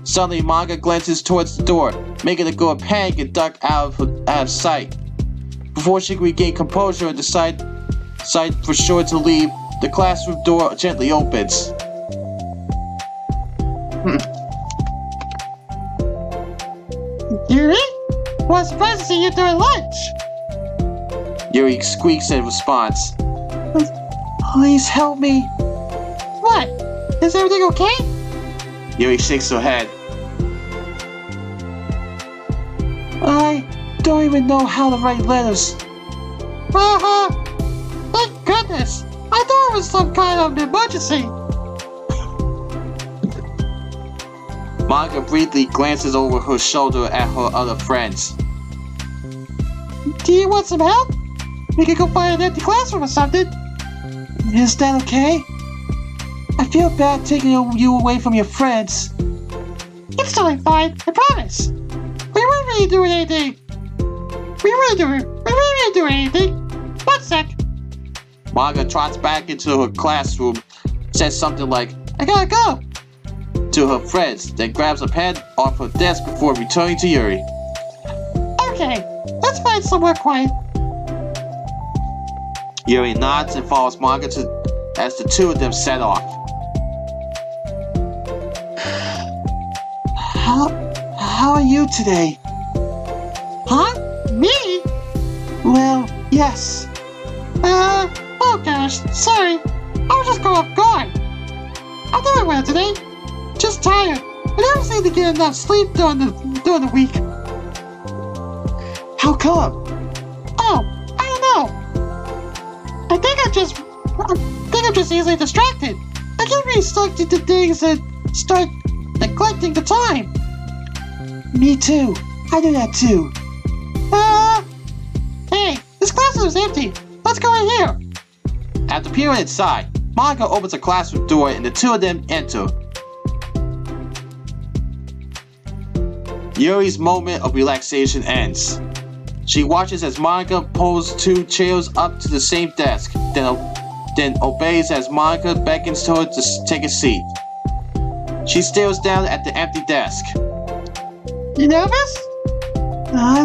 Suddenly, Monika glances towards the door, making the girl panic and duck out of sight. Before she can regain composure and decide for sure to leave, the classroom door gently opens. Yuri? Was surprised to see you during lunch. Yuri squeaks in response. Please help me. What? Is everything okay? Yuri shakes her head. I don't even know how to write letters. Thank goodness. I thought it was some kind of emergency. Monika briefly glances over her shoulder at her other friends. Do you want some help? We could go find an empty classroom or something. Is that okay? I feel bad taking you away from your friends. It's totally fine, I promise. We weren't really doing anything. We weren't really doing anything. One sec. Monika trots back into her classroom, says something like, "I gotta go," to her friends, then grabs a pen off her desk before returning to Yuri. Okay, let's find somewhere quiet. Yuri nods and follows Monika as the two of them set off. How are you today? Huh? Me? Well, yes. Oh gosh, sorry. I was just going off guard. I'm doing well today. Just tired. I never seem to get enough sleep during the week. How come? Oh, I don't know. I think I'm just easily distracted. I get really sucked into things and start neglecting the time. Me too. I do that too. Hey, this classroom is empty. Let's go in here. After peering inside, Monika opens a classroom door and the two of them enter. Yuri's moment of relaxation ends. She watches as Monika pulls two chairs up to the same desk, then obeys as Monika beckons to her to take a seat. She stares down at the empty desk. You nervous? I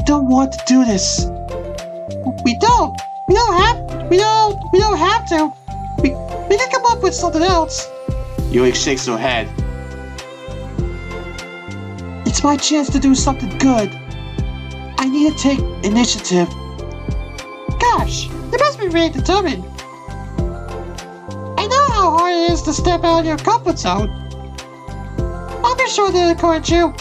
don't want to do this. We don't have to. We can come up with something else. Yuri shakes her head. It's my chance to do something good. I need to take initiative. Gosh, you must be really determined. I know how hard it is to step out of your comfort zone. I'll be sure to encourage you.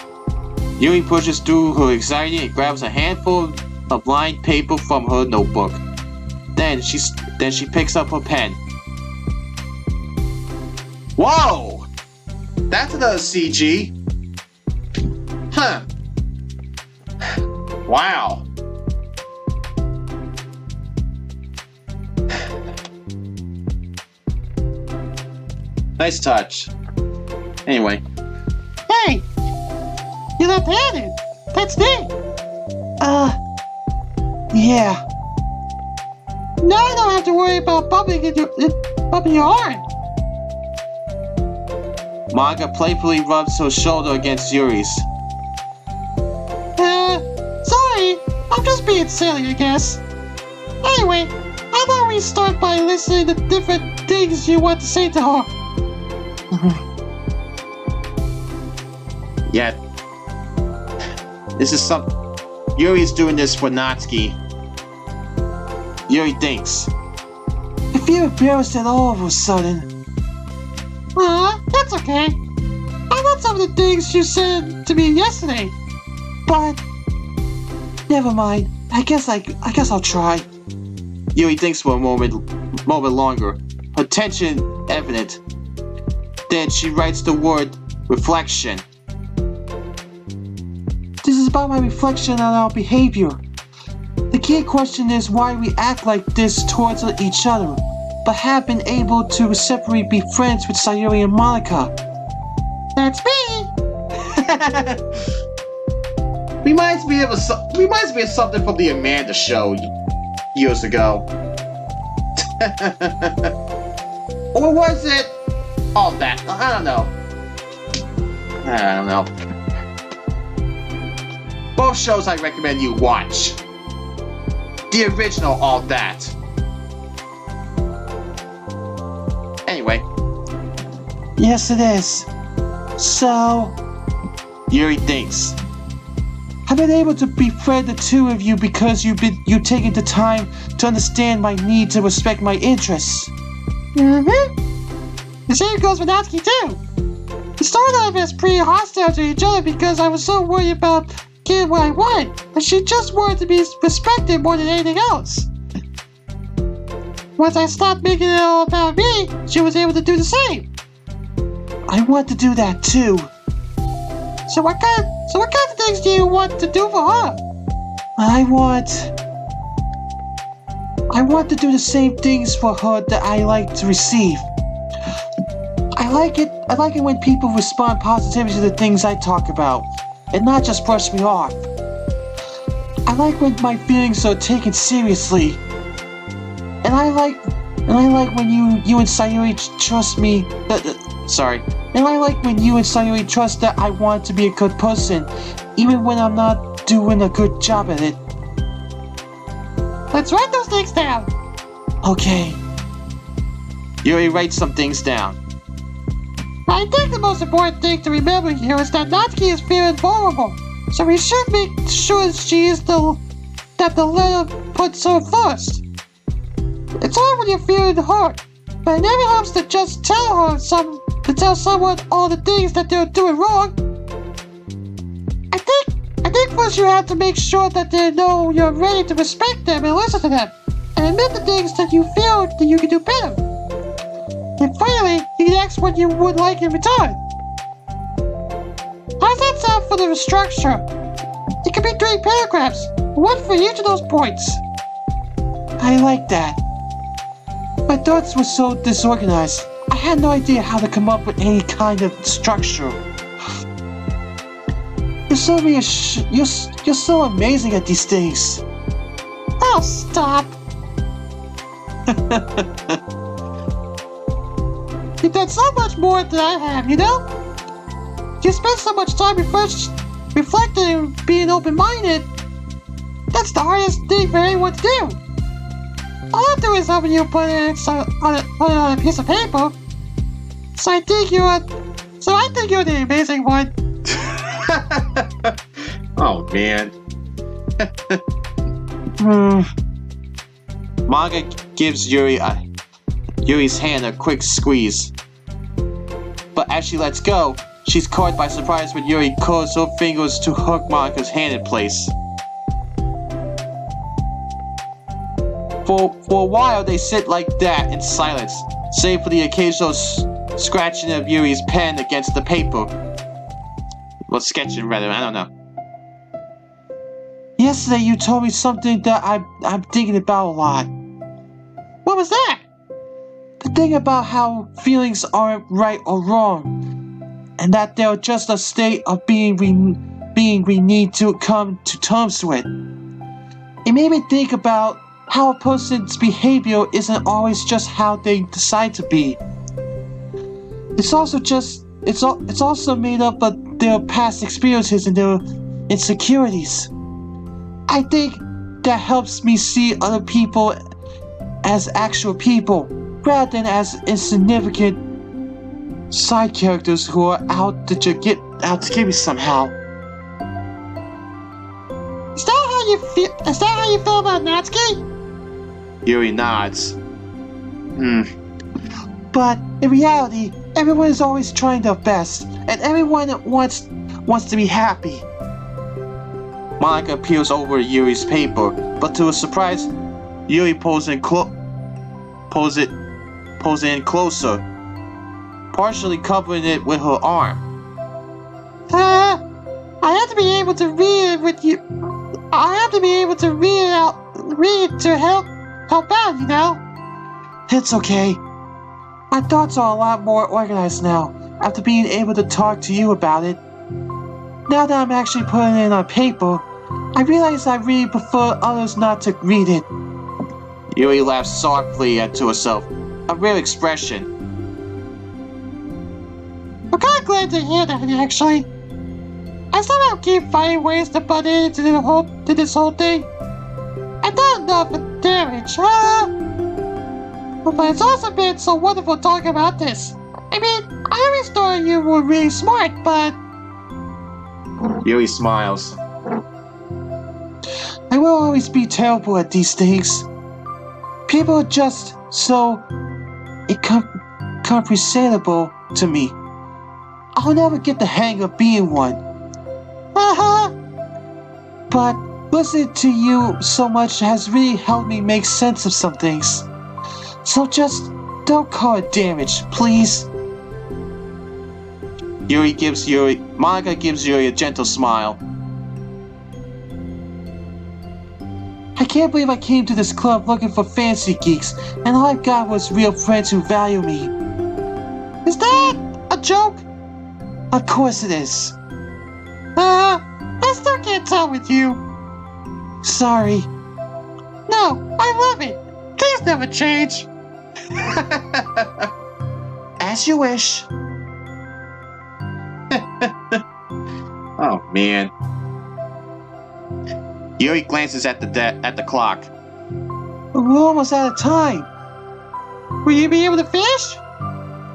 Yuri pushes through her anxiety and grabs a handful of lined paper from her notebook. Then she picks up her pen. Whoa! That's another CG. Huh. Wow. Nice touch. Anyway. Hey! You're left-handed. That's neat. Yeah. Now I don't have to worry about bumping your arm. Monika playfully rubs her shoulder against Yuri's. Sorry. I'm just being silly, I guess. Anyway, how about we start by listening to different things you want to say to her? Yeah. This is something. Yuri's doing this for Natsuki. Yuri thinks. I feel embarrassed at all of a sudden. That's okay. I want some of the things you said to me yesterday. But never mind. I guess I'll try. Yuri thinks for a moment longer, her tension evident. Then she writes the word reflection. This is about my reflection on our behavior. The key question is why we act like this towards each other, but have been able to separately be friends with Sayuri and Monika. That's me. Reminds me of something from the Amanda show years ago. Or was it all that? I don't know. Both shows I recommend you watch. The original All That. Anyway. Yes, it is. So, Yuri thinks. I've been able to befriend the two of you because you've taken the time to understand my need to respect my interests. The same goes with Natsuki too. We started off as pretty hostile to each other because I was so worried about getting what I wanted, and she just wanted to be respected more than anything else. Once I stopped making it all about me, she was able to do the same. I want to do that too. So what kind of things do you want to do for her? I want to do the same things for her that I like to receive. I like it when people respond positively to the things I talk about, and not just brush me off. I like when my feelings are taken seriously. And I like when you and Sayuri trust me. Sorry. And I like when you and Sayuri trust that I want to be a good person, even when I'm not doing a good job at it. Let's write those things down. Okay. Yuri writes some things down. I think the most important thing to remember here is that Natsuki is feeling vulnerable, so we should make sure that the letter puts her first. It's hard when you're feeling hurt, but it never helps to just tell someone all the things that they're doing wrong. I think first you have to make sure that they know you're ready to respect them and listen to them, and admit the things that you feel that you can do better. And finally, you can ask what you would like in return. How's that sound for the structure? It could be 3 paragraphs, one for each of those points. I like that. My thoughts were so disorganized. I had no idea how to come up with any kind of structure. You're so amazing at these things. Oh, stop. You've done so much more than I have, you know? You spend so much time reflecting and being open-minded. That's the hardest thing for anyone to do. All I do is help you put it on a piece of paper. So I think you're the amazing one. Oh man. Manga gives Yuri's hand a quick squeeze. But as she lets go, she's caught by surprise when Yuri curls her fingers to hook Monika's hand in place. For a while they sit like that in silence, save for the occasional scratching of Yuri's pen against the paper. Well, sketching rather, I don't know. Yesterday you told me something that I'm thinking about a lot. What was that? The thing about how feelings aren't right or wrong, and that they're just a state of being we need to come to terms with. It made me think about how a person's behavior isn't always just how they decide to be. It's also made up of their past experiences and their insecurities. I think that helps me see other people as actual people, rather than as insignificant side characters who are out to get me somehow. Is that how you feel about Natsuki? Yuri nods. But in reality, everyone is always trying their best, and everyone wants to be happy. Monika peers over Yuri's paper, but to her surprise, Yuri pulls in closer, partially covering it with her arm. I have to be able to read it with you. I have to be able to read it to help out, you know? It's okay. My thoughts are a lot more organized now, after being able to talk to you about it. Now that I'm actually putting it on paper, I realize I really prefer others not to read it. Yuri laughs softly to herself, a rare expression. I'm kind of glad to hear that, actually. I somehow keep finding ways to butt into this whole thing. I thought enough of damage, but it's also been so wonderful talking about this. I mean, I always thought you were really smart, but... Yuri smiles. I will always be terrible at these things. People are just so incomprehensible to me. I'll never get the hang of being one. But listening to you so much has really helped me make sense of some things. So just don't call it damage, please. Monika gives Yuri a gentle smile. I can't believe I came to this club looking for fancy geeks, and all I got was real friends who value me. Is that a joke? Of course it is. I still can't tell with you. Sorry. No, I love it. Please Please never change. As you wish. Oh man. Yuri glances at the clock. We're almost out of time. Will you be able to finish?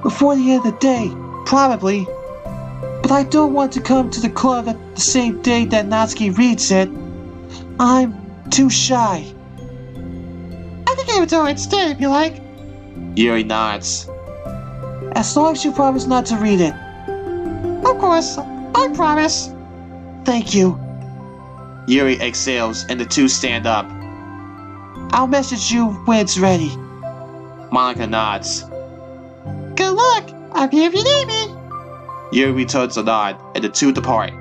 Before the end of the day, probably. But I don't want to come to the club at the same day that Natsuki reads it. I'm too shy. I can give it to her instead if you like. Yuri nods. As long as you promise not to read it. Of course, I promise. Thank you. Yuri exhales and the two stand up. I'll message you when it's ready. Monika nods. Good luck. I'm here if you need me. Yuri returns a nod and the two depart.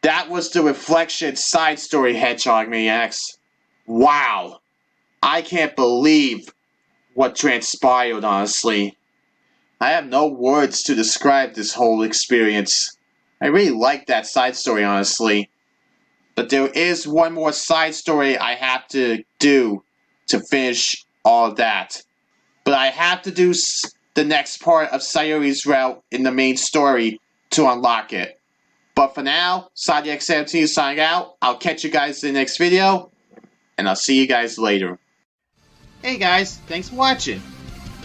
That was the Reflection side story, Hedgehog Maniacs. Wow. I can't believe what transpired, honestly. I have no words to describe this whole experience. I really like that side story, honestly. But there is one more side story I have to do to finish all of that. But I have to do the next part of Sayuri's route in the main story to unlock it. But for now, SadiX17 is signing out. I'll catch you guys in the next video, and I'll see you guys later. Hey guys, thanks for watching.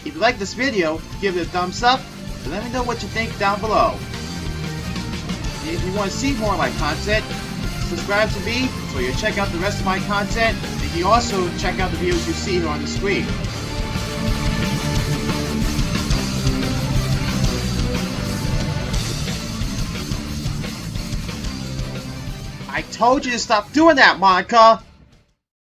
If you like this video, give it a thumbs up, and let me know what you think down below. And if you want to see more of my content, subscribe to me so you'll check out the rest of my content, and you can also check out the videos you see here on the screen. I told you to stop doing that, Monika!